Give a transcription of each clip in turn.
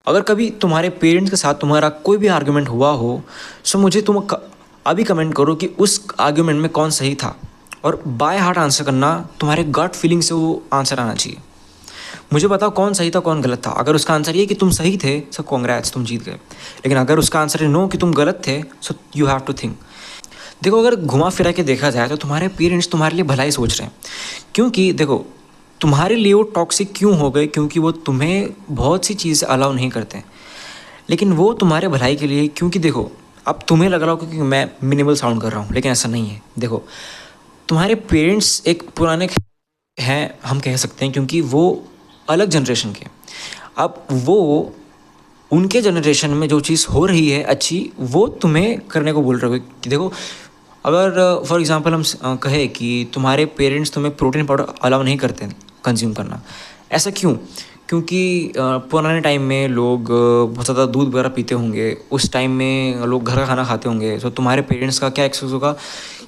अगर कभी तुम्हारे पेरेंट्स के साथ तुम्हारा कोई भी आर्गुमेंट हुआ हो, सो मुझे अभी कमेंट करो कि उस आर्गुमेंट में कौन सही था, और बाय हार्ट आंसर करना, तुम्हारे गट फीलिंग से वो आंसर आना चाहिए। मुझे बताओ कौन सही था कौन गलत था। अगर उसका आंसर ये कि तुम सही थे, सो कॉन्ग्रेट्स, तुम जीत गए। लेकिन अगर उसका आंसर है नो कि तुम गलत थे, so you have to think. देखो, अगर घुमा फिरा के देखा जाए तो तुम्हारे पेरेंट्स तुम्हारे लिए भलाई सोच रहे हैं। क्योंकि देखो, तुम्हारे लिए वो टॉक्सिक क्यों हो गए, क्योंकि वो तुम्हें बहुत सी चीज़ें अलाउ नहीं करते हैं, लेकिन वो तुम्हारे भलाई के लिए। क्योंकि देखो, अब तुम्हें लग रहा हो कि मैं मिनिमल साउंड कर रहा हूँ, लेकिन ऐसा नहीं है। देखो, तुम्हारे पेरेंट्स एक पुराने हैं, हम कह सकते हैं, क्योंकि वो अलग जनरेशन के। अब वो उनके जनरेशन में जो चीज़ हो रही है अच्छी, वो तुम्हें करने को बोल रहे हो। कि देखो, अगर फॉर एग्जांपल हम कहें कि तुम्हारे पेरेंट्स तुम्हें प्रोटीन पाउडर अलाउ नहीं करते कंज्यूम करना, ऐसा क्यों? क्योंकि पुराने टाइम में लोग बहुत ज़्यादा दूध वगैरह पीते होंगे, उस टाइम में लोग घर का खाना खाते होंगे। तो तुम्हारे पेरेंट्स का क्या एक्सक्यूज़ होगा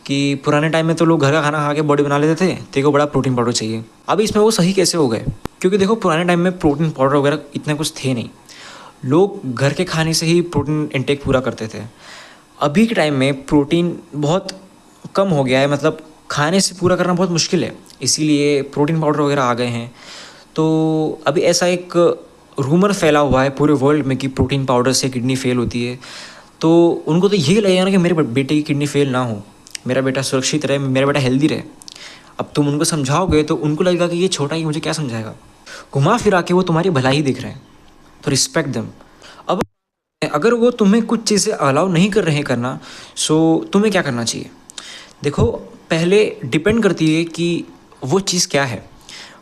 कि पुराने टाइम में तो लोग घर का खाना खा के बॉडी बना लेते थे, तेरे को बड़ा प्रोटीन पाउडर चाहिए। अब इसमें वो सही कैसे हो गए? क्योंकि देखो, पुराने टाइम में प्रोटीन पाउडर वगैरह इतने कुछ थे नहीं, लोग घर के खाने से ही प्रोटीन इंटेक पूरा करते थे। अभी के टाइम में प्रोटीन बहुत कम हो गया है, मतलब खाने से पूरा करना बहुत मुश्किल है, इसीलिए प्रोटीन पाउडर वगैरह आ गए हैं। तो अभी ऐसा एक रूमर फैला हुआ है पूरे वर्ल्ड में कि प्रोटीन पाउडर से किडनी फेल होती है। तो उनको तो यही लगेगा ना कि मेरे बेटे की किडनी फेल ना हो, मेरा बेटा सुरक्षित रहे, मेरा बेटा हेल्दी रहे। अब तुम उनको समझाओगे तो उनको लगेगा कि ये छोटा ही मुझे क्या समझाएगा। घुमा फिरा के वो तुम्हारी भलाई दिख रहे हैं, तो रिस्पेक्ट देम। अब अगर वो तुम्हें कुछ चीज़ें अलाउ नहीं कर रहे हैं करना, सो तुम्हें क्या करना चाहिए? देखो, पहले डिपेंड करती है कि वो चीज़ क्या है।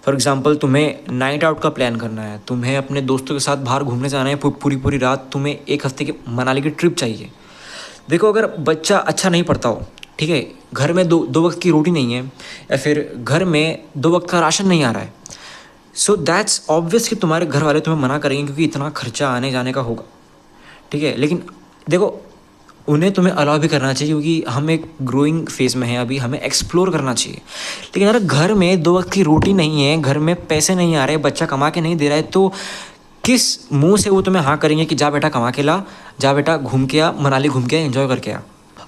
फॉर एग्ज़ाम्पल, तुम्हें नाइट आउट का प्लान करना है, तुम्हें अपने दोस्तों के साथ बाहर घूमने जाना है पूरी पूरी रात, तुम्हें एक हफ्ते की मनाली की ट्रिप चाहिए। देखो, अगर बच्चा अच्छा नहीं पढ़ता हो, ठीक है, घर में दो वक्त की रोटी नहीं है, या फिर घर में 2 वक्त का राशन नहीं आ रहा है, सो दैट्स ऑब्वियस कि तुम्हारे घर वाले तुम्हें मना करेंगे, क्योंकि इतना खर्चा आने जाने का होगा, ठीक है। लेकिन देखो, उन्हें तुम्हें अलाउ भी करना चाहिए, क्योंकि हम एक ग्रोइंग फेज़ में हैं अभी, हमें एक्सप्लोर करना चाहिए। लेकिन अगर घर में 2 वक्त की रोटी नहीं है, घर में पैसे नहीं आ रहे, बच्चा कमा के नहीं दे रहा है, तो किस मुंह से वो तुम्हें हाँ करेंगे कि जा बेटा कमा के ला, जा बेटा घूम के आ, मनाली घूम के एंजॉय करके आ।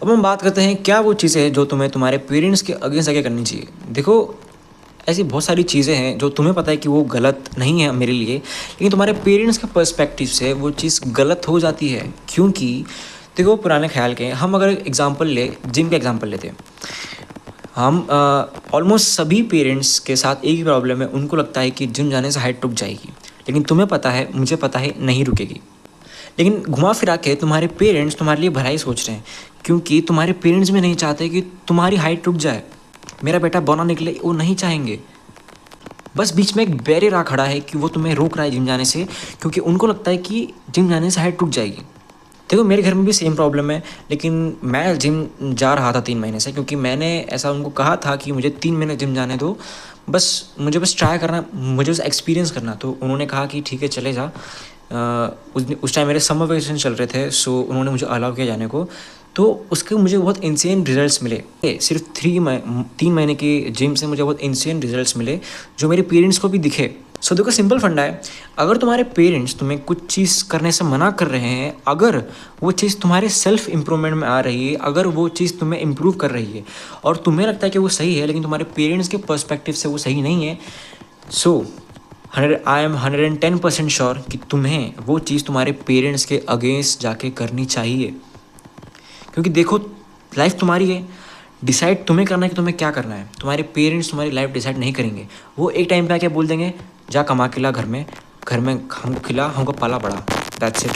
अब हम बात करते हैं क्या वो चीज़ें हैं जो तुम्हें तुम्हारे पेरेंट्स के अगेंस्ट आगे करनी चाहिए। देखो, ऐसी बहुत सारी चीज़ें हैं जो तुम्हें पता है कि वो गलत नहीं है मेरे लिए, लेकिन तुम्हारे पेरेंट्स के पर्सपेक्टिव से वो चीज़ गलत हो जाती है। क्योंकि देखो, पुराने ख्याल के, हम अगर एग्जांपल ले, जिम का एग्जांपल लेते हैं, हम ऑलमोस्ट सभी पेरेंट्स के साथ एक ही प्रॉब्लम है, उनको लगता है कि जिम जाने से हाइट रुक जाएगी। लेकिन तुम्हें पता है, मुझे पता है, नहीं रुकेगी। लेकिन घुमा फिरा के तुम्हारे पेरेंट्स तुम्हारे लिए भलाई सोच रहे हैं, क्योंकि तुम्हारे पेरेंट्स भी नहीं चाहते कि तुम्हारी हाइट रुक जाए, मेरा बेटा बौना निकले, वो नहीं चाहेंगे। बस बीच में एक बैरियर आ खड़ा है कि वो तुम्हें रोक रहा है जिम जाने से, क्योंकि उनको लगता है कि जिम जाने से हाइट रुक जाएगी। देखो, मेरे घर में भी सेम प्रॉब्लम है, लेकिन मैं जिम जा रहा था 3 महीने से, क्योंकि मैंने ऐसा उनको कहा था कि मुझे 3 महीने जिम जाने दो, मुझे बस ट्राई करना, मुझे बस एक्सपीरियंस करना। तो उन्होंने कहा कि ठीक है, चले जा। उस टाइम मेरे समर वेकेशन चल रहे थे, सो उन्होंने मुझे अलाउ किया जाने को। तो उसके मुझे बहुत इंसेन रिजल्ट्स मिले। सिर्फ 3 महीने की जिम से मुझे बहुत इंसेन रिजल्ट्स मिले, जो मेरे पेरेंट्स को भी दिखे। सो देखो, सिंपल फंडा है, अगर तुम्हारे पेरेंट्स तुम्हें कुछ चीज़ करने से मना कर रहे हैं, अगर वो चीज़ तुम्हारे सेल्फ इम्प्रूवमेंट में आ रही है, अगर वो चीज़ तुम्हें इम्प्रूव कर रही है और तुम्हें लगता है कि वो सही है, लेकिन तुम्हारे पेरेंट्स के पर्सपेक्टिव से वो सही नहीं है, सो आई एम 110% श्योर कि तुम्हें वो चीज़ तुम्हारे पेरेंट्स के अगेंस्ट जाके करनी चाहिए। क्योंकि देखो, लाइफ तुम्हारी है, डिसाइड तुम्हें करना है कि तुम्हें क्या करना है। तुम्हारे पेरेंट्स तुम्हारी लाइफ डिसाइड नहीं करेंगे। वो एक टाइम पे आके बोल देंगे जा कमा के ला, घर में हमको खिला, हमको पाला बड़ा, दैट्स इट।